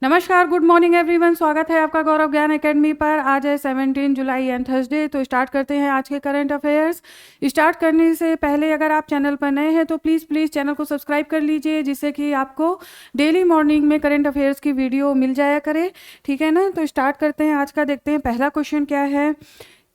नमस्कार, good morning everyone. स्वागत है आपका गौरव ज्ञान एकेडमी पर। आज है 17 जुलाई एंड थर्सडे। तो स्टार्ट करते हैं आज के करंट अफेयर्स। स्टार्ट करने से पहले अगर आप चैनल पर नए हैं तो प्लीज़ चैनल को सब्सक्राइब कर लीजिए, जिससे कि आपको डेली मॉर्निंग में करंट अफेयर्स की वीडियो मिल जाया करे। ठीक है ना। तो स्टार्ट करते हैं आज का। देखते हैं पहला क्वेश्चन क्या है।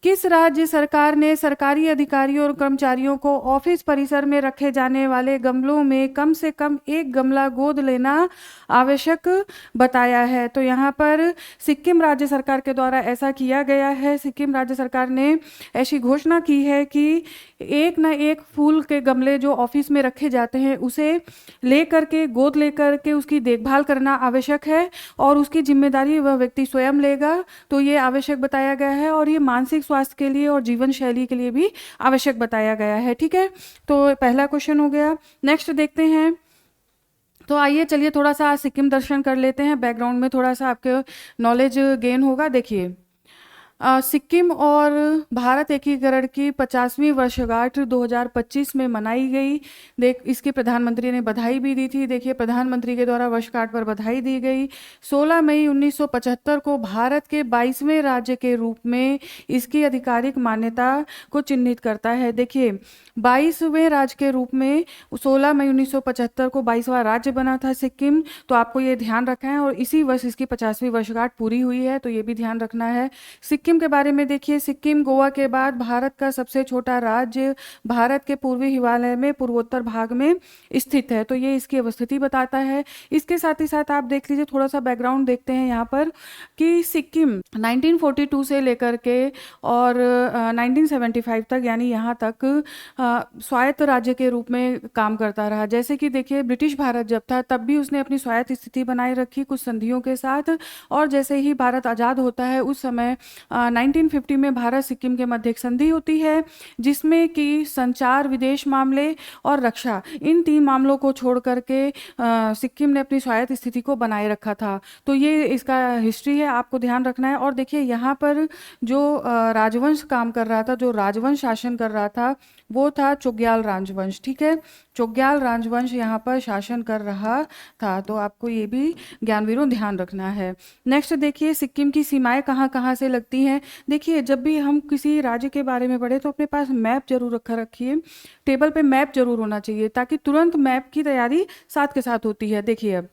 किस राज्य सरकार ने सरकारी अधिकारियों और कर्मचारियों को ऑफिस परिसर में रखे जाने वाले गमलों में कम से कम एक गमला गोद लेना आवश्यक बताया है? तो यहाँ पर सिक्किम राज्य सरकार के द्वारा ऐसा किया गया है। सिक्किम राज्य सरकार ने ऐसी घोषणा की है कि एक न एक फूल के गमले जो ऑफिस में रखे जाते हैं उसे लेकर के गोद लेकर के उसकी देखभाल करना आवश्यक है और उसकी जिम्मेदारी वह व्यक्ति स्वयं लेगा। तो ये आवश्यक बताया गया है और ये मानसिक स्वास्थ्य के लिए और जीवन शैली के लिए भी आवश्यक बताया गया है। ठीक है, तो पहला क्वेश्चन हो गया। नेक्स्ट देखते हैं। तो आइए चलिए थोड़ा सा सिक्किम दर्शन कर लेते हैं। बैकग्राउंड में थोड़ा सा आपके नॉलेज गेन होगा। देखिए, सिक्किम और भारत एकीकरण की 50वीं वर्षगांठ 2025 में मनाई गई। इसकी प्रधानमंत्री ने बधाई भी दी थी। देखिए, प्रधानमंत्री के द्वारा वर्षगांठ पर बधाई दी गई। 16 मई 1975 को भारत के 22वें राज्य के रूप में इसकी आधिकारिक मान्यता को चिन्हित करता है। देखिए, 22वें राज्य के रूप में 16 मई 1975 को 22वां राज्य बना था सिक्किम। तो आपको ये ध्यान रखना है और इसी वर्ष इसकी 50वीं वर्षगांठ पूरी हुई है, तो ये भी ध्यान रखना है। सिक्किम के बारे में देखिए, सिक्किम गोवा के बाद भारत का सबसे छोटा राज्य, भारत के पूर्वी हिमालय में पूर्वोत्तर भाग में स्थित है। तो ये इसकी अवस्थिति बताता है। इसके साथ ही साथ आप देख लीजिए, थोड़ा सा बैकग्राउंड देखते हैं यहाँ पर कि सिक्किम 1942 से लेकर के और 1975 तक, यानी यहाँ तक स्वायत्त राज्य के रूप में काम करता रहा। जैसे कि देखिए, ब्रिटिश भारत जब था तब भी उसने अपनी स्वायत्त स्थिति बनाए रखी कुछ संधियों के साथ, और जैसे ही भारत आज़ाद होता है उस समय 1950 में भारत सिक्किम के मध्य एक संधि होती है, जिसमें कि संचार, विदेश मामले और रक्षा, इन 3 मामलों को छोड़ करके सिक्किम ने अपनी स्वायत्त स्थिति को बनाए रखा था। तो ये इसका हिस्ट्री है, आपको ध्यान रखना है। और देखिए, यहाँ पर जो राजवंश काम कर रहा था, जो राजवंश शासन कर रहा था, वो था चोग्याल राजवंश। ठीक है, चोग्याल राजवंश यहाँ पर शासन कर रहा था। तो आपको ये भी ज्ञानवीरों ध्यान रखना है। नेक्स्ट देखिए, सिक्किम की सीमाएं कहाँ कहाँ से लगती हैं। देखिए, जब भी हम किसी राज्य के बारे में पढ़े तो अपने पास मैप जरूर रखा रखिए। टेबल पे मैप जरूर होना चाहिए, ताकि तुरंत मैप की तैयारी साथ के साथ होती है। देखिए, अब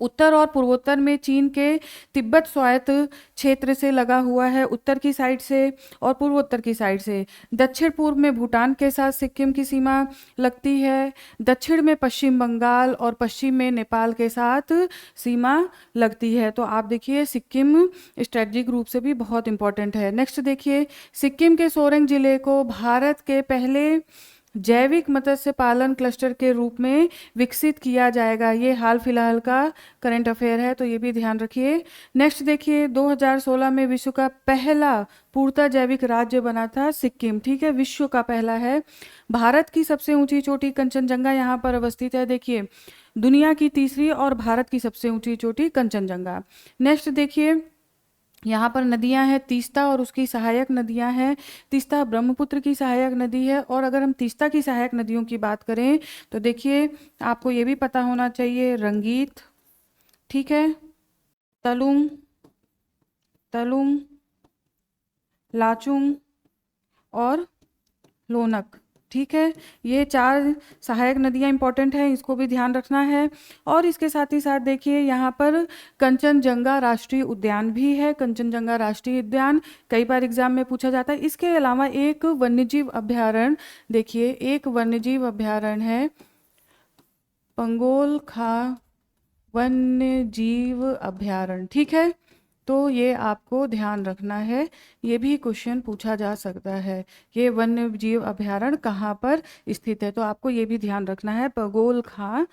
उत्तर और पूर्वोत्तर में चीन के तिब्बत स्वायत्त क्षेत्र से लगा हुआ है, उत्तर की साइड से, और पूर्वोत्तर की साइड से। दक्षिण पूर्व में भूटान के साथ सिक्किम की सीमा लगती है। दक्षिण में पश्चिम बंगाल और पश्चिम में नेपाल के साथ सीमा लगती है। तो आप देखिए, सिक्किम स्ट्रेटजिक रूप से भी बहुत इंपॉर्टेंट है। नेक्स्ट देखिए, सिक्किम के सोरेंग जिले को भारत के पहले जैविक मत्स्य पालन क्लस्टर के रूप में विकसित किया जाएगा। ये हाल फिलहाल का करंट अफेयर है, तो ये भी ध्यान रखिए। नेक्स्ट देखिए, 2016 में विश्व का पहला पूर्णतः जैविक राज्य बना था सिक्किम। ठीक है, विश्व का पहला है। भारत की सबसे ऊंची चोटी कंचनजंगा यहाँ पर अवस्थित है। देखिए, दुनिया की तीसरी और भारत की सबसे ऊंची चोटी कंचनजंगा। नेक्स्ट देखिए, यहाँ पर नदियाँ हैं तीस्ता और उसकी सहायक नदियाँ हैं। तीस्ता ब्रह्मपुत्र की सहायक नदी है। और अगर हम तीस्ता की सहायक नदियों की बात करें तो देखिए, आपको ये भी पता होना चाहिए, रंगीत, ठीक है, तलुंग, तलुंग, लाचुंग और लोनक। ठीक है, ये 4 सहायक नदियाँ इंपॉर्टेंट हैं, इसको भी ध्यान रखना है। और इसके साथ ही साथ देखिए, यहाँ पर कंचनजंगा राष्ट्रीय उद्यान भी है। कंचनजंगा राष्ट्रीय उद्यान कई बार एग्जाम में पूछा जाता है। इसके अलावा एक वन्यजीव अभ्यारण्य, देखिए एक वन्यजीव अभ्यारण्य है, पंगोल खा वन्यजीव अभ्यारण्य। ठीक है, तो ये आपको ध्यान रखना है, ये भी क्वेश्चन पूछा जा सकता है। ये वन्य जीव अभ्यारण्य कहाँ पर स्थित है, तो आपको ये भी ध्यान रखना है, पगोल खां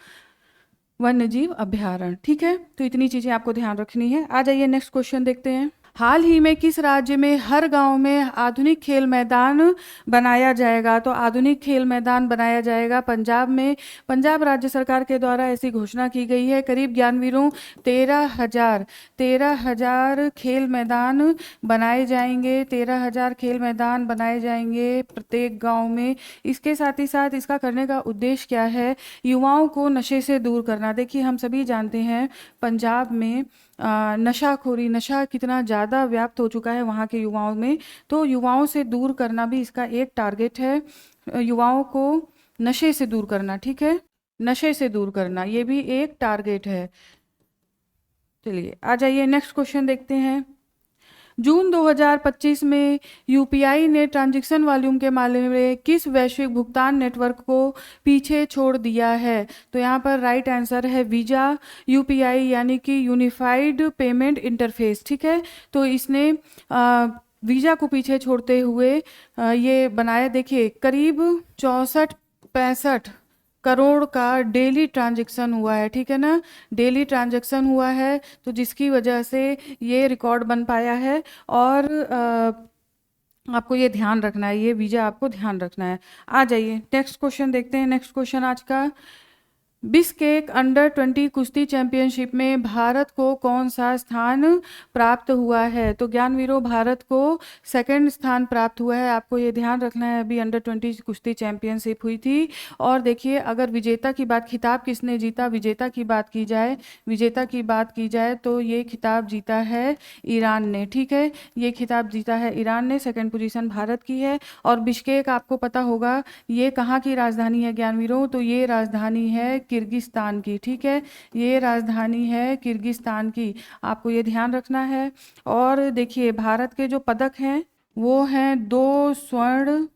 वन्य जीव अभ्यारण्य। ठीक है, तो इतनी चीजें आपको ध्यान रखनी है। आ जाइए नेक्स्ट क्वेश्चन देखते हैं। हाल ही में किस राज्य में हर गांव में आधुनिक खेल मैदान बनाया जाएगा? तो आधुनिक खेल मैदान बनाया जाएगा पंजाब में। पंजाब राज्य सरकार के द्वारा ऐसी घोषणा की गई है। करीब ज्ञानवीरों 13,000 खेल मैदान बनाए जाएंगे। 13,000 खेल मैदान बनाए जाएंगे प्रत्येक गांव में। इसके साथ ही साथ इसका करने का उद्देश्य क्या है? युवाओं को नशे से दूर करना। देखिए हम सभी जानते हैं पंजाब में नशाखोरी, नशा कितना ज़्यादा व्याप्त हो चुका है वहाँ के युवाओं में। तो युवाओं से दूर करना भी इसका एक टारगेट है, युवाओं को नशे से दूर करना। ठीक है, नशे से दूर करना ये भी एक टारगेट है। चलिए आ जाइए नेक्स्ट क्वेश्चन देखते हैं। जून 2025 में यूपीआई ने ट्रांजैक्शन वॉल्यूम के मामले में किस वैश्विक भुगतान नेटवर्क को पीछे छोड़ दिया है? तो यहाँ पर राइट आंसर है वीजा। यूपीआई यानी कि यूनिफाइड पेमेंट इंटरफेस। ठीक है, तो इसने वीजा को पीछे छोड़ते हुए ये बनाया। देखिए करीब 64-65 करोड़ का डेली ट्रांजैक्शन हुआ है। ठीक है ना, डेली ट्रांजैक्शन हुआ है, तो जिसकी वजह से ये रिकॉर्ड बन पाया है। और आपको ये ध्यान रखना है, ये वीजा आपको ध्यान रखना है। आ जाइए नेक्स्ट क्वेश्चन देखते हैं। नेक्स्ट क्वेश्चन आज का, बिश्केक अंडर-20 कुश्ती चैंपियनशिप में भारत को कौन सा स्थान प्राप्त हुआ है? तो ज्ञानवीरों भारत को सेकंड स्थान प्राप्त हुआ है। आपको ये ध्यान रखना है, अभी अंडर-20 कुश्ती चैंपियनशिप हुई थी। और देखिए अगर विजेता की बात, खिताब किसने जीता, विजेता की बात की जाए, विजेता की बात की जाए तो ये खिताब जीता है ईरान ने। ठीक है, ये खिताब जीता है ईरान ने, सेकेंड पोजीशन भारत की है। और बिश्केक आपको पता होगा ये कहाँ की राजधानी है ज्ञानवीरों? तो ये राजधानी है किर्गिस्तान की। ठीक है, ये राजधानी है किर्गिस्तान की, आपको ये ध्यान रखना है। और देखिए भारत के जो पदक हैं वो हैं 2 स्वर्ण,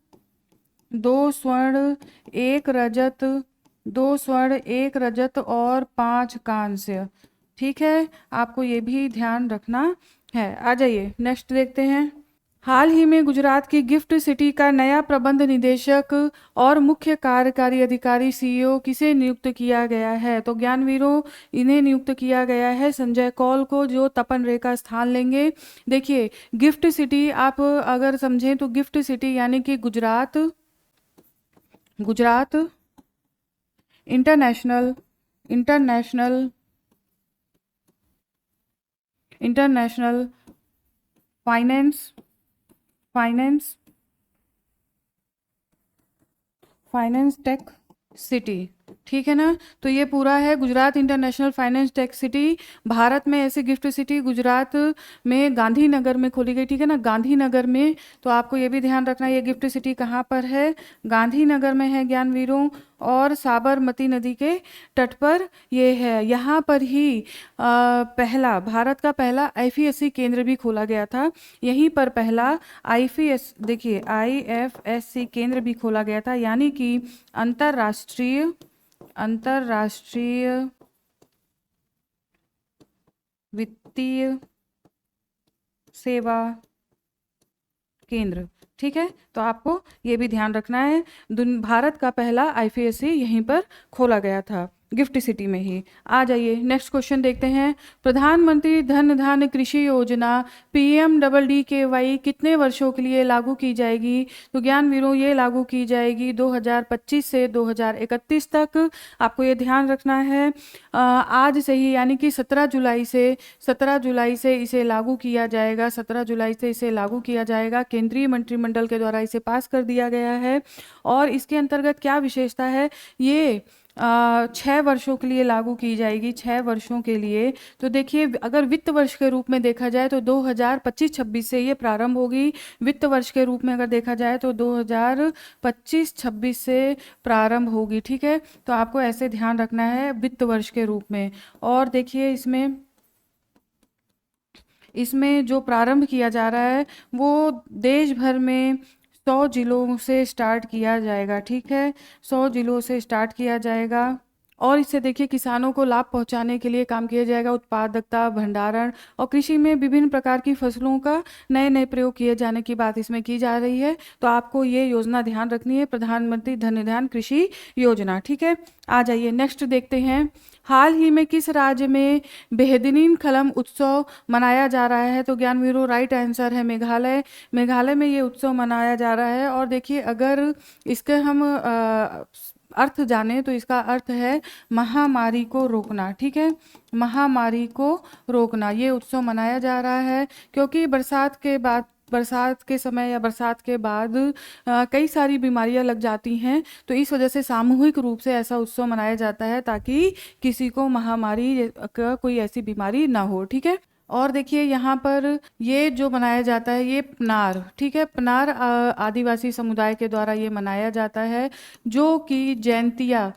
1 रजत, 2 स्वर्ण, 1 रजत और 5 कांस्य। ठीक है, आपको ये भी ध्यान रखना है। आ जाइए नेक्स्ट देखते हैं। हाल ही में गुजरात की गिफ्ट सिटी का नया प्रबंध निदेशक और मुख्य कार्यकारी अधिकारी सीईओ किसे नियुक्त किया गया है? तो ज्ञानवीरों इन्हें नियुक्त किया गया है संजय कौल को, जो तपन रे का स्थान लेंगे। देखिए गिफ्ट सिटी आप अगर समझें तो गिफ्ट सिटी यानी कि Gujarat international finance tech city. ठीक है ना, तो ये पूरा है Gujarat international finance tech city. Bharat में ऐसी गिफ्ट सिटी गुजरात में गांधीनगर में खोली गई। ठीक है ना, गांधीनगर में। तो आपको ये भी ध्यान रखना ये गिफ्ट सिटी कहाँ पर है, गांधीनगर में है ज्ञानवीरों। और साबरमती नदी के तट पर ये है। यहाँ पर ही पहला, भारत का पहला आईएफएससी केंद्र भी खोला गया था। यहीं पर पहला आईएफएससी केंद्र भी खोला गया था, यानी कि अंतरराष्ट्रीय वित्तीय सेवा केंद्र। ठीक है, तो आपको ये भी ध्यान रखना है, भारत का पहला आईएफएससी यहीं पर खोला गया था, गिफ्ट सिटी में ही। आ जाइए नेक्स्ट क्वेश्चन देखते हैं। प्रधानमंत्री धन धान्य कृषि योजना PMDDKY कितने वर्षों के लिए लागू की जाएगी? तो ज्ञानवीरों ये लागू की जाएगी 2025 से 2031 तक। आपको ये ध्यान रखना है, आज से ही यानी कि 17 जुलाई से इसे लागू किया जाएगा। 17 जुलाई से इसे लागू किया जाएगा। केंद्रीय मंत्रिमंडल के द्वारा इसे पास कर दिया गया है। और इसके अंतर्गत क्या विशेषता है, ये 6 वर्षों के लिए लागू की जाएगी, 6 वर्षों के लिए। तो देखिए अगर वित्त वर्ष के रूप में देखा जाए तो 2025-26 से ये प्रारंभ होगी। वित्त वर्ष के रूप में अगर देखा जाए तो 2025-26 से प्रारंभ होगी। ठीक है, तो आपको ऐसे ध्यान रखना है वित्त वर्ष के रूप में। और देखिए इसमें जो प्रारंभ किया जा रहा है वो देश भर में 100 जिलों से स्टार्ट किया जाएगा। ठीक है, 100 जिलों से स्टार्ट किया जाएगा। और इससे देखिए किसानों को लाभ पहुंचाने के लिए काम किया जाएगा। उत्पादकता, भंडारण और कृषि में विभिन्न प्रकार की फसलों का नए नए प्रयोग किए जाने की बात इसमें की जा रही है। तो आपको ये योजना ध्यान रखनी है, प्रधानमंत्री धन धान्य कृषि योजना। ठीक है, आ जाइए नेक्स्ट देखते हैं। हाल ही में किस राज्य में बेहतरीन कलम उत्सव मनाया जा रहा है? तो ज्ञान वीरो राइट आंसर है मेघालय। मेघालय में ये उत्सव मनाया जा रहा है। और देखिए अगर इसके हम अर्थ जाने तो इसका अर्थ है महामारी को रोकना। ठीक है, महामारी को रोकना। ये उत्सव मनाया जा रहा है क्योंकि बरसात के समय या बरसात के बाद कई सारी बीमारियां लग जाती हैं। तो इस वजह से सामूहिक रूप से ऐसा उत्सव मनाया जाता है ताकि किसी को महामारी का कोई ऐसी बीमारी ना हो। ठीक है, और देखिए यहाँ पर ये जो मनाया जाता है ये पनार, ठीक है, पनार आदिवासी समुदाय के द्वारा ये मनाया जाता है, जो कि जैंतिया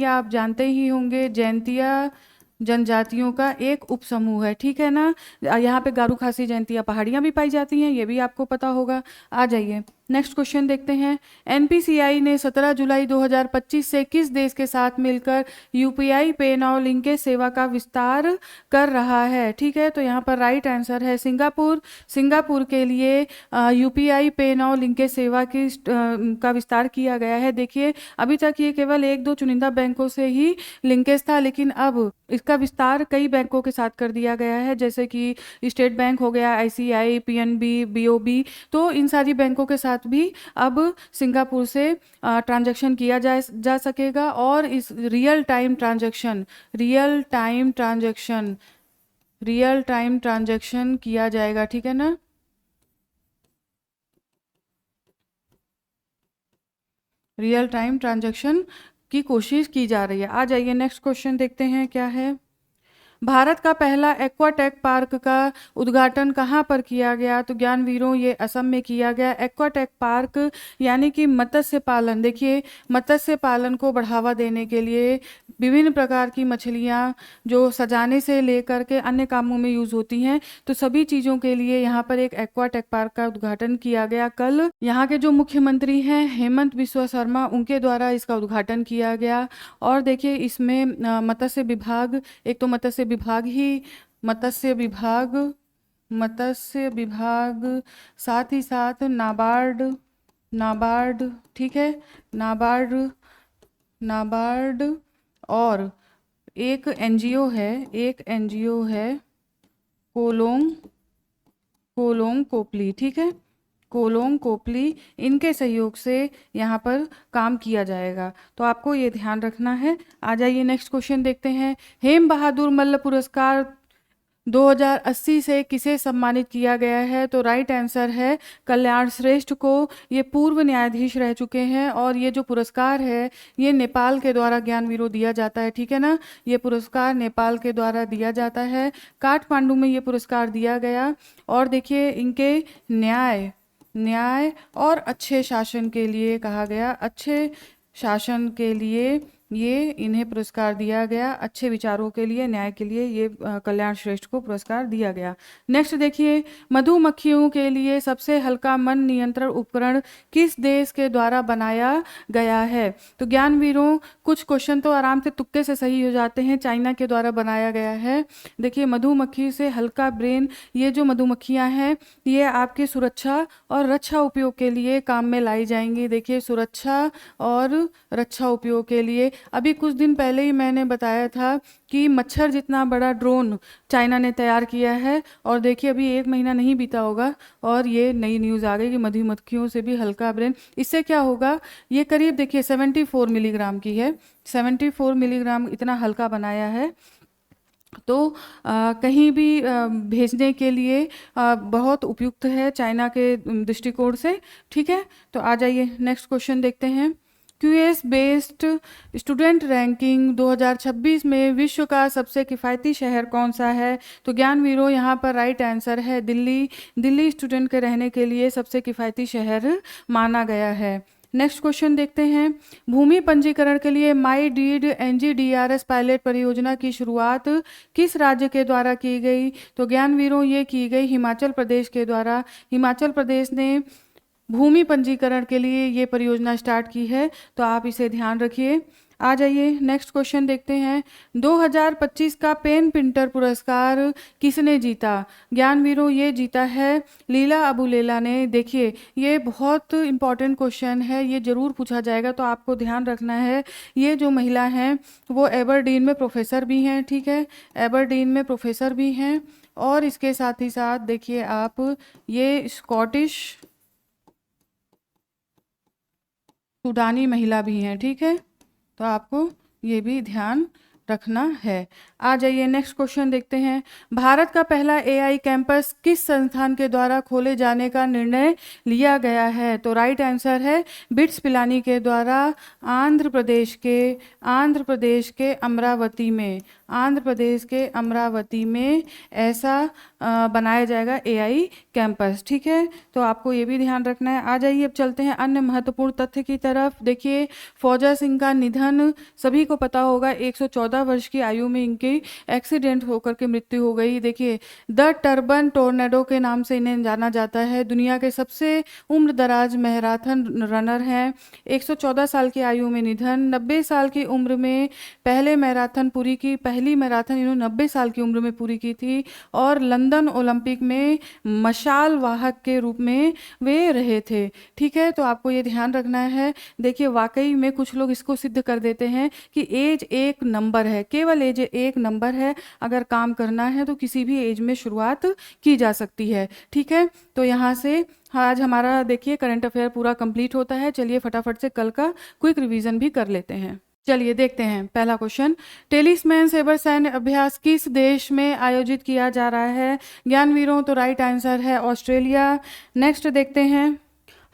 आप जानते ही होंगे। जैंतिया जनजातियों का एक उपसमूह है। ठीक है ना, यहाँ पे गारो खासी जैंतिया पहाड़ियाँ भी पाई जाती हैं, ये भी आपको पता होगा। आ जाइए नेक्स्ट क्वेश्चन देखते हैं। एनपीसीआई ने 17 जुलाई 2025 से किस देश के साथ मिलकर यूपीआई पे नाउ लिंकेज सेवा का विस्तार कर रहा है? ठीक है, तो यहाँ पर राइट आंसर है सिंगापुर। सिंगापुर के लिए यूपीआई पे नाउ लिंकेज सेवा का विस्तार किया गया है। देखिए अभी तक ये केवल 1-2 चुनिंदा बैंकों से ही लिंकेज था, लेकिन अब इसका विस्तार कई बैंकों के साथ कर दिया गया है, जैसे कि स्टेट बैंक हो गया, आईसीआई, पीएनबी, बीओबी। तो इन सारी बैंकों के साथ भी अब सिंगापुर से ट्रांजैक्शन किया जा सकेगा। और इस रियल टाइम ट्रांजैक्शन किया जाएगा। ठीक है ना, रियल टाइम ट्रांजैक्शन की कोशिश की जा रही है। आ जाइए नेक्स्ट क्वेश्चन देखते हैं क्या है। भारत का पहला एक्वाटेक पार्क का उद्घाटन कहाँ पर किया गया? तो ज्ञान वीरों ये असम में किया गया। एक्वाटेक पार्क यानी कि मत्स्य पालन। देखिए मत्स्य पालन को बढ़ावा देने के लिए विभिन्न प्रकार की मछलियाँ जो सजाने से लेकर के अन्य कामों में यूज होती हैं, तो सभी चीज़ों के लिए यहाँ पर एक एक्वाटेक पार्क का उद्घाटन किया गया। कल यहाँ के जो मुख्यमंत्री हैं हेमंत बिस्वा शर्मा, उनके द्वारा इसका उद्घाटन किया गया। और देखिए इसमें मत्स्य विभाग, एक तो मत्स्य विभाग साथ ही साथ नाबार्ड, ठीक है, नाबार्ड और एक एनजीओ है कोलोंग कोपली। ठीक है, कोलोंग कोपली, इनके सहयोग से यहाँ पर काम किया जाएगा। तो आपको ये ध्यान रखना है। आ जाइए नेक्स्ट क्वेश्चन देखते हैं। हेम बहादुर मल्ल पुरस्कार 2080 से किसे सम्मानित किया गया है? तो राइट आंसर है कल्याण श्रेष्ठ को। ये पूर्व न्यायाधीश रह चुके हैं और ये जो पुरस्कार है ये नेपाल के द्वारा ज्ञान वीरों दिया जाता है। ठीक है ना, ये पुरस्कार नेपाल के द्वारा दिया जाता है। काठमांडू में ये पुरस्कार दिया गया। और देखिए इनके न्याय और अच्छे शासन के लिए कहा गया, अच्छे शासन के लिए ये इन्हें पुरस्कार दिया गया। अच्छे विचारों के लिए, न्याय के लिए ये कल्याण श्रेष्ठ को पुरस्कार दिया गया। नेक्स्ट देखिए, मधुमक्खियों के लिए सबसे हल्का मन नियंत्रण उपकरण किस देश के द्वारा बनाया गया है? तो ज्ञान वीरों कुछ क्वेश्चन तो आराम से तुक्के से सही हो जाते हैं। चाइना के द्वारा बनाया गया है। देखिए मधुमक्खी से हल्का ब्रेन, ये जो मधुमक्खियाँ हैं ये आपकी सुरक्षा और रक्षा उपयोग के लिए काम में लाई जाएंगी। देखिए सुरक्षा और रक्षा उपयोग के लिए अभी कुछ दिन पहले ही मैंने बताया था कि मच्छर जितना बड़ा ड्रोन चाइना ने तैयार किया है। और देखिए अभी 1 महीना नहीं बीता होगा और ये नई न्यूज़ आ गई कि मधुमक्खियों से भी हल्का ब्रेन। इससे क्या होगा, ये करीब देखिए 74 मिलीग्राम की है, 74 मिलीग्राम इतना हल्का बनाया है। तो कहीं भी भेजने के लिए बहुत उपयुक्त है चाइना के दृष्टिकोण से। ठीक है, तो आ जाइए नेक्स्ट क्वेश्चन देखते हैं। क्यूएस बेस्ड स्टूडेंट रैंकिंग 2026 में विश्व का सबसे किफ़ायती शहर कौन सा है? तो ज्ञान वीरों यहाँ पर राइट आंसर है दिल्ली। दिल्ली स्टूडेंट के रहने के लिए सबसे किफ़ायती शहर माना गया है। नेक्स्ट क्वेश्चन देखते हैं। भूमि पंजीकरण के लिए माई डीड एनजीडीआरएस पायलट परियोजना की शुरुआत किस राज्य के द्वारा की गई? तो ज्ञान वीरों ये की गई हिमाचल प्रदेश के द्वारा। हिमाचल प्रदेश ने भूमि पंजीकरण के लिए ये परियोजना स्टार्ट की है, तो आप इसे ध्यान रखिए। आ जाइए नेक्स्ट क्वेश्चन देखते हैं। 2025 का पेन प्रिंटर पुरस्कार किसने जीता? ज्ञानवीरों, ये जीता है लीला अबू लेला ने। देखिए ये बहुत इंपॉर्टेंट क्वेश्चन है, ये ज़रूर पूछा जाएगा, तो आपको ध्यान रखना है। ये जो महिला हैं वो एबरडीन में प्रोफेसर भी हैं, ठीक है, एबरडीन में प्रोफेसर भी हैं, और इसके साथ ही साथ देखिए आप ये स्कॉटिश सूडानी महिला भी हैं, ठीक है, तो आपको ये भी ध्यान रखना है। आ जाइए नेक्स्ट क्वेश्चन देखते हैं। भारत का पहला एआई कैंपस किस संस्थान के द्वारा खोले जाने का निर्णय लिया गया है? तो राइट आंसर है बिट्स पिलानी के द्वारा आंध्र प्रदेश के अमरावती में, आंध्र प्रदेश के अमरावती में ऐसा बनाया जाएगा एआई कैंपस, ठीक है, तो आपको ये भी ध्यान रखना है। आ जाइए अब चलते हैं अन्य महत्वपूर्ण तथ्य की तरफ। देखिए फौजा सिंह का निधन सभी को पता होगा, 114 वर्ष की आयु में इनकी एक्सीडेंट होकर के मृत्यु हो गई। देखिए द टर्बन टोर्नेडो के नाम से इन्हें जाना जाता है, दुनिया के सबसे उम्र दराज मैराथन रनर हैं। 114 साल की आयु में निधन, 90 साल की उम्र में पहली मैराथन इन्होंने 90 साल की उम्र में पूरी की थी, और लंदन ओलंपिक में मशाल वाहक के रूप में वे रहे थे, ठीक है, तो आपको ये ध्यान रखना है। देखिए वाकई में कुछ लोग इसको सिद्ध कर देते हैं कि एज एक नंबर है, केवल एज एक नंबर है, अगर काम करना है तो किसी भी एज में शुरुआत की जा सकती है, ठीक है। तो यहाँ से आज हमारा देखिए करंट अफेयर पूरा कंप्लीट होता है। चलिए फटाफट से कल का क्विक रिवीजन भी कर लेते हैं। चलिए देखते हैं पहला क्वेश्चन, टेलिस्मैन सेबर सैन्य अभ्यास किस देश में आयोजित किया जा रहा है? ज्ञानवीरों, तो राइट आंसर है ऑस्ट्रेलिया। नेक्स्ट देखते हैं,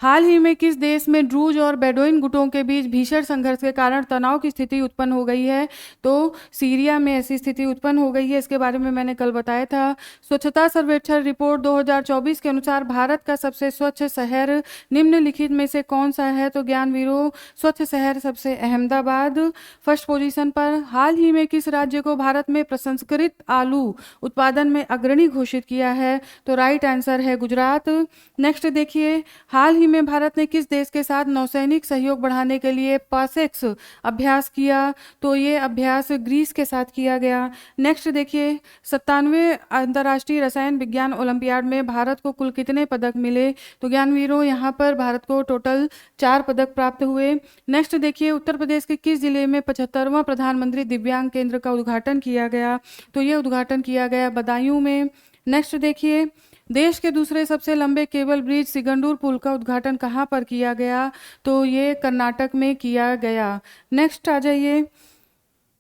हाल ही में किस देश में ड्रूज और बेडोइन गुटों के बीच भीषण संघर्ष के कारण तनाव की स्थिति उत्पन्न हो गई है? तो सीरिया में ऐसी स्थिति उत्पन्न हो गई है, इसके बारे में मैंने कल बताया था। स्वच्छता सर्वेक्षण रिपोर्ट 2024 के अनुसार भारत का सबसे स्वच्छ शहर निम्नलिखित में से कौन सा है? तो ज्ञानवीरों स्वच्छ शहर सबसे अहमदाबाद फर्स्ट पोजीशन पर। हाल ही में किस राज्य को भारत में प्रसंस्कृत आलू उत्पादन में अग्रणी घोषित किया है? तो राइट आंसर है गुजरात। नेक्स्ट देखिए, हाल ही में भारत ने किस देश के साथ नौसैनिक सहयोग बढ़ाने के लिए पासेक्स अभ्यास किया? तो ये अभ्यास ग्रीस के साथ किया गया। नेक्स्ट देखिए, 97वें अंतर्राष्ट्रीय रसायन विज्ञान ओलंपियाड में भारत को कुल कितने पदक मिले? तो ज्ञानवीरों यहाँ पर भारत को टोटल 4 पदक प्राप्त हुए। नेक्स्ट देखिए, उत्तर प्रदेश के किस जिले में 75वां प्रधानमंत्री दिव्यांग केंद्र का उद्घाटन किया गया? तो ये उद्घाटन किया गया बदायूं में। नेक्स्ट देखिए, देश के दूसरे सबसे लंबे केबल ब्रिज सिगंदूर पुल का उद्घाटन कहाँ पर किया गया? तो ये कर्नाटक में किया गया। नेक्स्ट आ जाइए,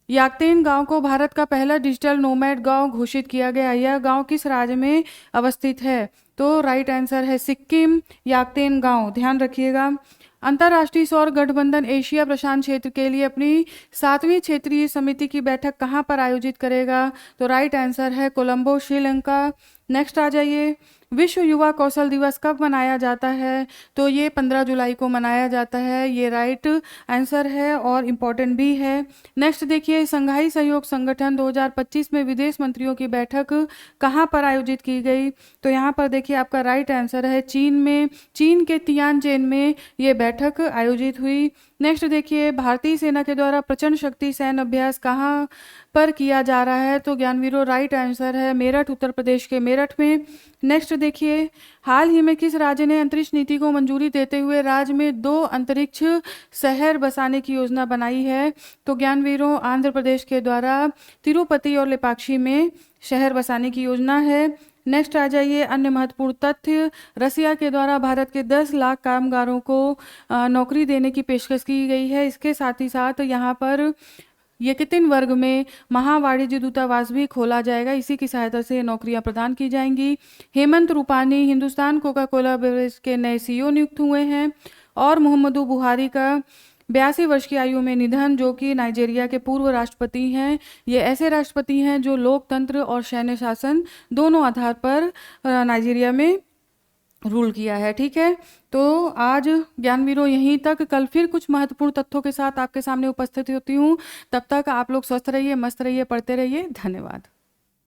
याकतेन गांव को भारत का पहला डिजिटल नोमैड गांव घोषित किया गया। यह गांव किस राज्य में अवस्थित है? तो राइट आंसर है सिक्किम, याकतेन गांव, ध्यान रखिएगा। अंतर्राष्ट्रीय सौर गठबंधन एशिया प्रशांत क्षेत्र के लिए अपनी 7वीं क्षेत्रीय समिति की बैठक कहाँ पर आयोजित करेगा? तो राइट आंसर है कोलंबो, श्रीलंका। नेक्स्ट आ जाइए, विश्व युवा कौशल दिवस कब मनाया जाता है? तो ये 15 जुलाई को मनाया जाता है, ये राइट आंसर है और इम्पॉर्टेंट भी है। नेक्स्ट देखिए, संघाई सहयोग संगठन 2025 में विदेश मंत्रियों की बैठक कहाँ पर आयोजित की गई? तो यहाँ पर देखिए आपका राइट आंसर है चीन में, चीन के तियानजिन में ये बैठक आयोजित हुई। नेक्स्ट देखिए, भारतीय सेना के द्वारा प्रचंड शक्ति सैन्य अभ्यास कहाँ पर किया जा रहा है? तो ज्ञानवीरों राइट आंसर है मेरठ, उत्तर प्रदेश के मेरठ में। नेक्स्ट देखिए, हाल ही में किस राज्य ने अंतरिक्ष नीति को मंजूरी देते हुए राज्य में 2 अंतरिक्ष शहर बसाने की योजना बनाई है? तो ज्ञानवीरों आंध्र प्रदेश के द्वारा तिरुपति और लेपाक्षी में शहर बसाने की योजना है। नेक्स्ट आ जाइए, अन्य महत्वपूर्ण तथ्य, रसिया के द्वारा भारत के 10 लाख कामगारों को नौकरी देने की पेशकश की गई है। इसके साथ ही साथ यहाँ पर यकितिन वर्ग में महावाणिज्य दूतावास भी खोला जाएगा, इसी की सहायता से नौकरियां प्रदान की जाएंगी। Hemant Rupani Hindustan Coca Cola beverage के नए सीईओ नियुक्त हुए हैं। और मुहम्मदू बुहारी का 82 वर्ष की आयु में निधन, जो कि नाइजीरिया के पूर्व राष्ट्रपति हैं। ये ऐसे राष्ट्रपति हैं जो लोकतंत्र और सैन्य शासन दोनों आधार पर नाइजीरिया में रूल किया है, ठीक है। तो आज ज्ञानवीरों यहीं तक, कल फिर कुछ महत्वपूर्ण तथ्यों के साथ आपके सामने उपस्थित होती हूँ। तब तक आप लोग स्वस्थ रहिए, मस्त रहिए, पढ़ते रहिए। धन्यवाद।